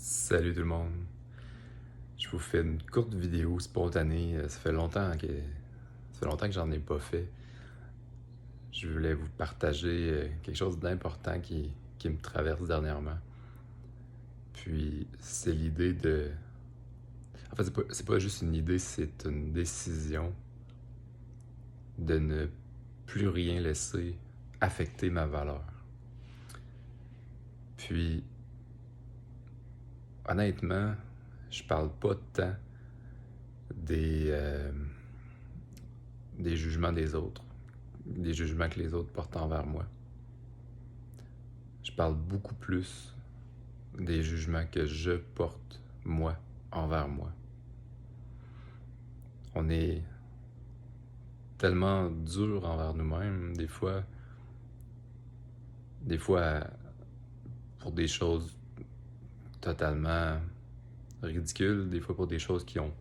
Salut tout le monde. Je vous fais une courte vidéo spontanée. Ça fait longtemps que j'en ai pas fait. Je voulais vous partager quelque chose d'important qui me traverse dernièrement. Puis c'est l'idée de... En fait, c'est pas juste une idée, c'est une décision de ne plus rien laisser affecter ma valeur. Puis, honnêtement, je parle pas tant des, euh, des jugements des autres, des jugements que les autres portent envers moi. Je parle beaucoup plus des jugements que je porte, moi, envers moi. On est tellement dur envers nous-mêmes, des fois pour des choses totalement ridicules, des fois pour des choses qui ont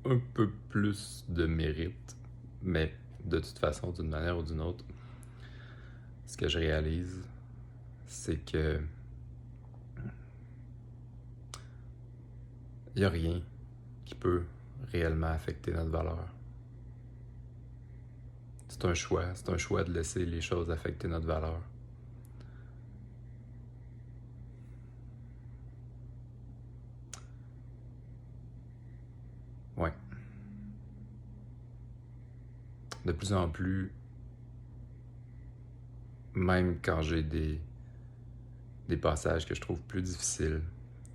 un peu plus de mérite, mais de toute façon, d'une manière ou d'une autre, ce que je réalise, c'est que il n'y a rien qui peut réellement affecter notre valeur. C'est un choix de laisser les choses affecter notre valeur. Ouais. De plus en plus, même quand j'ai des passages que je trouve plus difficiles,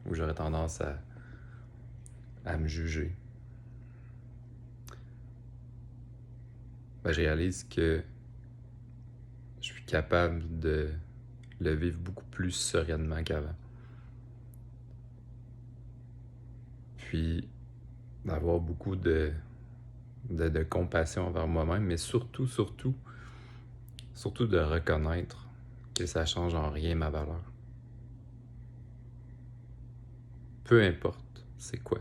où j'aurais tendance à me juger, je réalise que je suis capable de le vivre beaucoup plus sereinement qu'avant. Puis d'avoir beaucoup de compassion envers moi-même, mais surtout de reconnaître que ça change en rien ma valeur. Peu importe c'est quoi.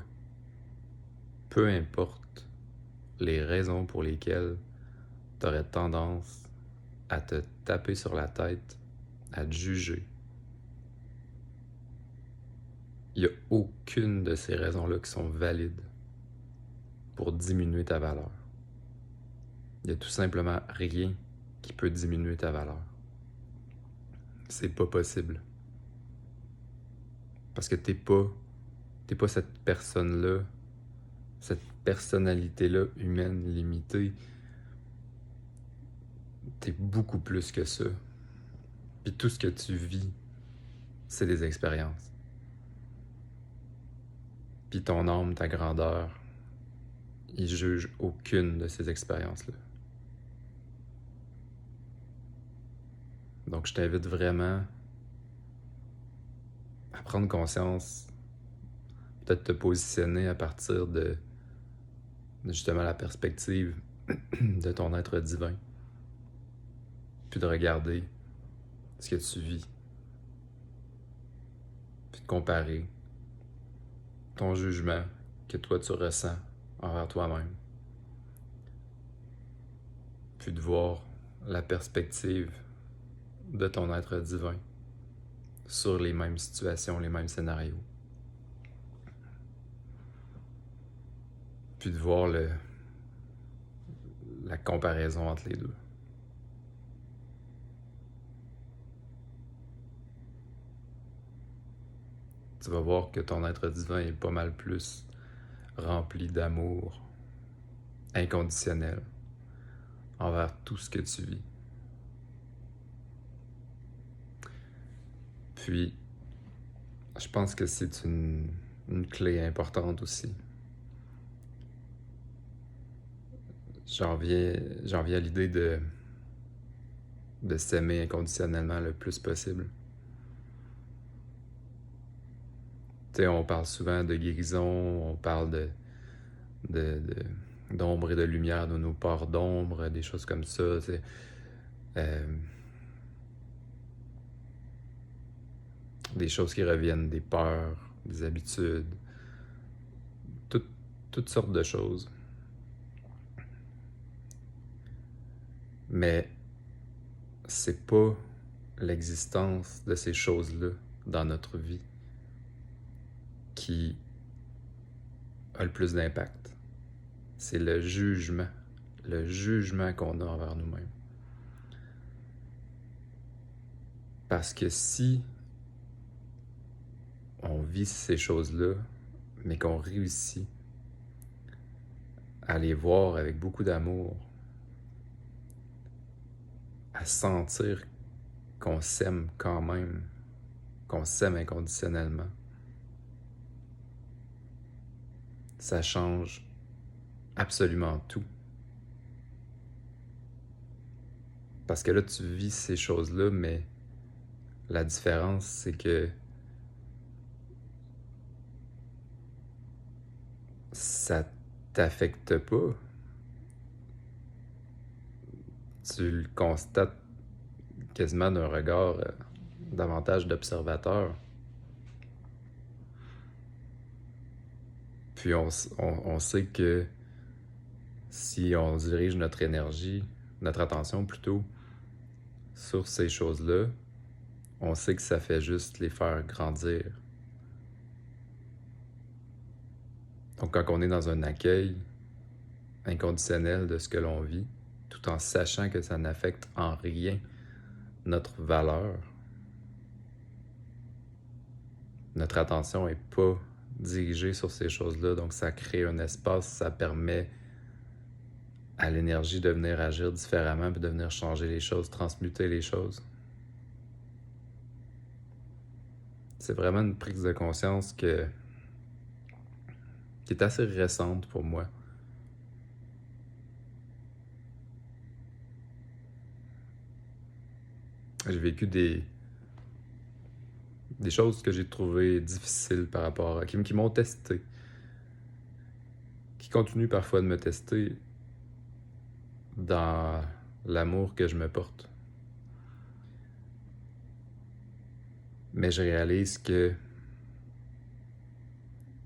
Peu importe les raisons pour lesquelles tu aurais tendance à te taper sur la tête, à te juger. Il n'y a aucune de ces raisons-là qui sont valides pour diminuer ta valeur. Il n'y a tout simplement rien qui peut diminuer ta valeur. C'est pas possible. Parce que t'es pas cette personne-là, cette personnalité-là humaine limitée. T'es beaucoup plus que ça. Puis tout ce que tu vis, c'est des expériences. Puis ton âme, ta grandeur, ils jugent aucune de ces expériences-là. Donc je t'invite vraiment à prendre conscience, peut-être te positionner à partir de justement la perspective de ton être divin, puis de regarder ce que tu vis, puis de comparer ton jugement que toi tu ressens envers toi-même, puis de voir la perspective de ton être divin sur les mêmes situations, les mêmes scénarios. Puis de voir la comparaison entre les deux. Tu vas voir que ton être divin est pas mal plus rempli d'amour inconditionnel envers tout ce que tu vis. Puis, je pense que c'est une clé importante aussi. J'en viens à l'idée de s'aimer inconditionnellement le plus possible. Tu sais, on parle souvent de guérison, on parle d'ombre et de lumière, de nos parts d'ombre, des choses comme ça. Tu sais. Des choses qui reviennent, des peurs, des habitudes, toutes sortes de choses. Mais c'est pas l'existence de ces choses-là dans notre vie qui a le plus d'impact. C'est le jugement qu'on a envers nous-mêmes. Parce que si on vit ces choses-là, mais qu'on réussit à les voir avec beaucoup d'amour, à sentir qu'on s'aime quand même, qu'on s'aime inconditionnellement, ça change absolument tout. Parce que là, tu vis ces choses-là, mais la différence, c'est que ça t'affecte pas. Tu le constates quasiment d'un regard davantage d'observateur. Puis on sait que si on dirige notre énergie, notre attention plutôt, sur ces choses-là, on sait que ça fait juste les faire grandir. Donc quand on est dans un accueil inconditionnel de ce que l'on vit, tout en sachant que ça n'affecte en rien notre valeur, notre attention n'est pas dirigée sur ces choses-là, donc ça crée un espace, ça permet à l'énergie de venir agir différemment, puis de venir changer les choses, transmuter les choses. C'est vraiment une prise de conscience qui est assez récente pour moi. J'ai vécu des choses que j'ai trouvées difficiles par rapport à... qui m'ont testé. Qui continuent parfois de me tester dans l'amour que je me porte. Mais je réalise que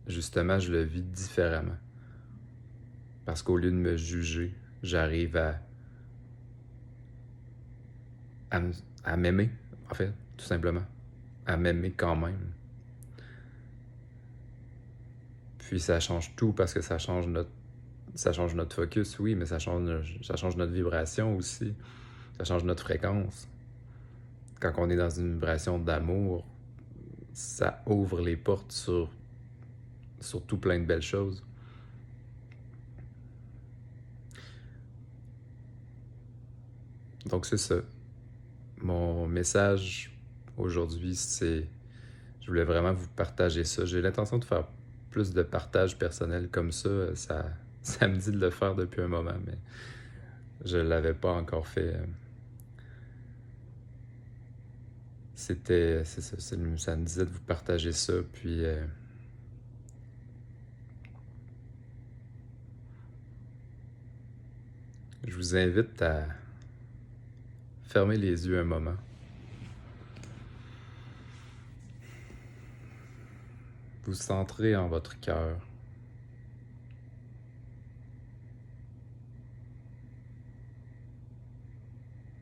justement, je le vis différemment. Parce qu'au lieu de me juger, j'arrive à m'aimer, en fait, tout simplement. À m'aimer quand même. Puis ça change tout parce que ça change notre focus, oui, mais ça change notre vibration aussi. Ça change notre fréquence. Quand on est dans une vibration d'amour, ça ouvre les portes sur tout plein de belles choses. Donc c'est ça. Mon message aujourd'hui, c'est... Je voulais vraiment vous partager ça. J'ai l'intention de faire plus de partage personnel comme ça. Ça me dit de le faire depuis un moment, mais je ne l'avais pas encore fait. C'est ça, ça me disait de vous partager ça, puis... je vous invite à fermer les yeux un moment. Vous centrez en votre cœur.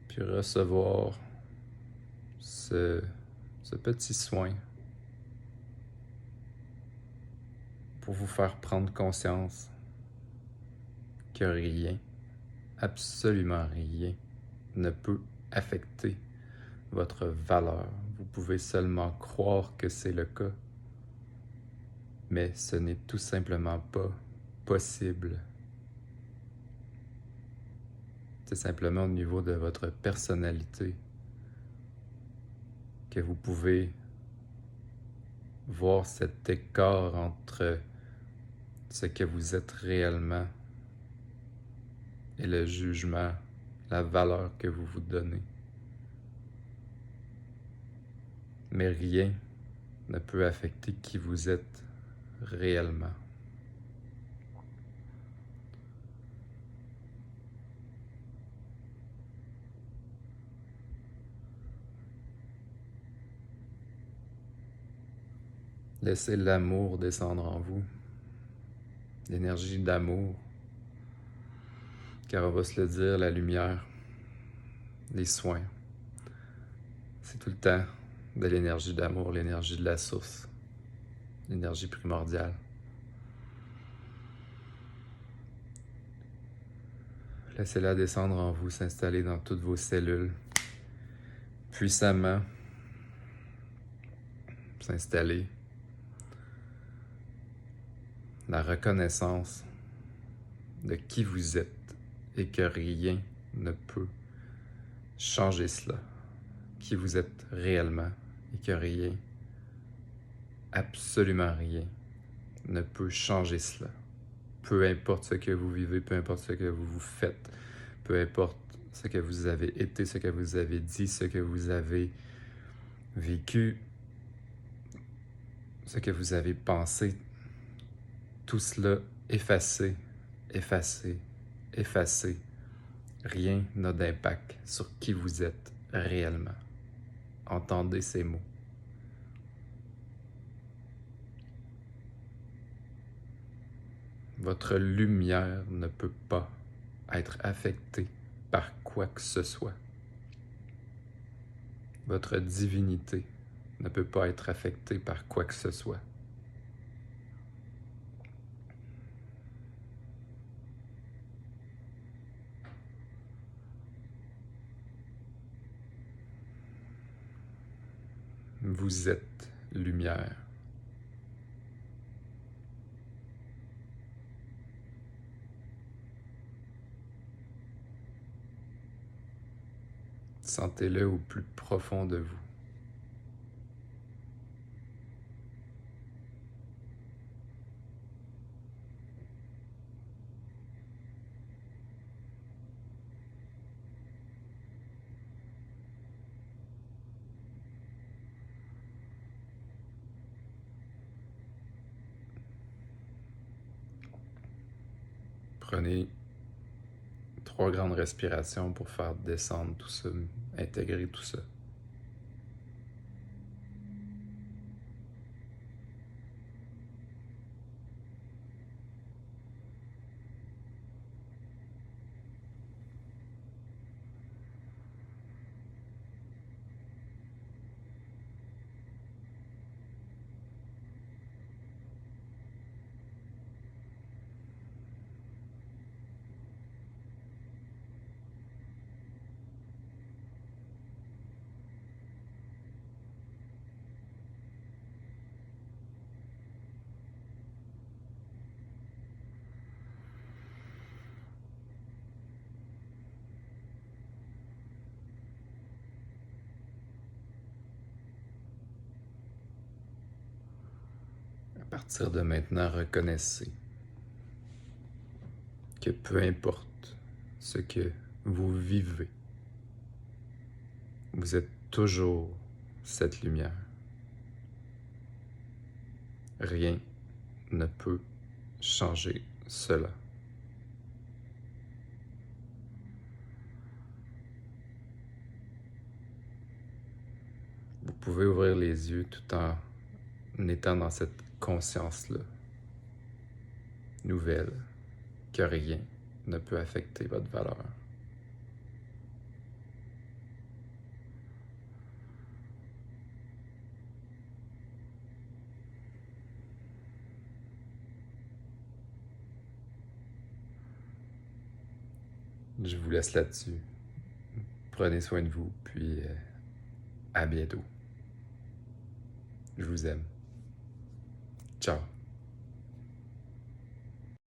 Puis recevoir ce petit soin pour vous faire prendre conscience que rien, absolument rien, ne peut affecter votre valeur. Vous pouvez seulement croire que c'est le cas, mais ce n'est tout simplement pas possible. C'est simplement au niveau de votre personnalité que vous pouvez voir cet écart entre ce que vous êtes réellement et le jugement, la valeur que vous vous donnez. Mais rien ne peut affecter qui vous êtes réellement. Laissez l'amour descendre en vous, l'énergie d'amour, car on va se le dire, la lumière, les soins, c'est tout le temps de l'énergie d'amour, l'énergie de la source. l'énergie primordiale. Laissez-la descendre en vous, s'installer dans toutes vos cellules, puissamment s'installer. La reconnaissance de qui vous êtes et que rien ne peut changer cela. Qui vous êtes réellement et que rien, absolument rien, ne peut changer cela. Peu importe ce que vous vivez, peu importe ce que vous faites, peu importe ce que vous avez été, ce que vous avez dit, ce que vous avez vécu, ce que vous avez pensé, tout cela effacé, effacé, effacé. Rien n'a d'impact sur qui vous êtes réellement. Entendez ces mots. Votre lumière ne peut pas être affectée par quoi que ce soit. Votre divinité ne peut pas être affectée par quoi que ce soit. Vous êtes lumière. Sentez-le au plus profond de vous. Prenez 3 grandes respirations pour faire descendre tout ça, intégrer tout ça. À partir de maintenant, reconnaissez que peu importe ce que vous vivez, vous êtes toujours cette lumière. Rien ne peut changer cela. Vous pouvez ouvrir les yeux tout en étant dans cette conscience-là, nouvelle, que rien ne peut affecter votre valeur. Je vous laisse là-dessus. Prenez soin de vous, puis à bientôt. Je vous aime. Ciao.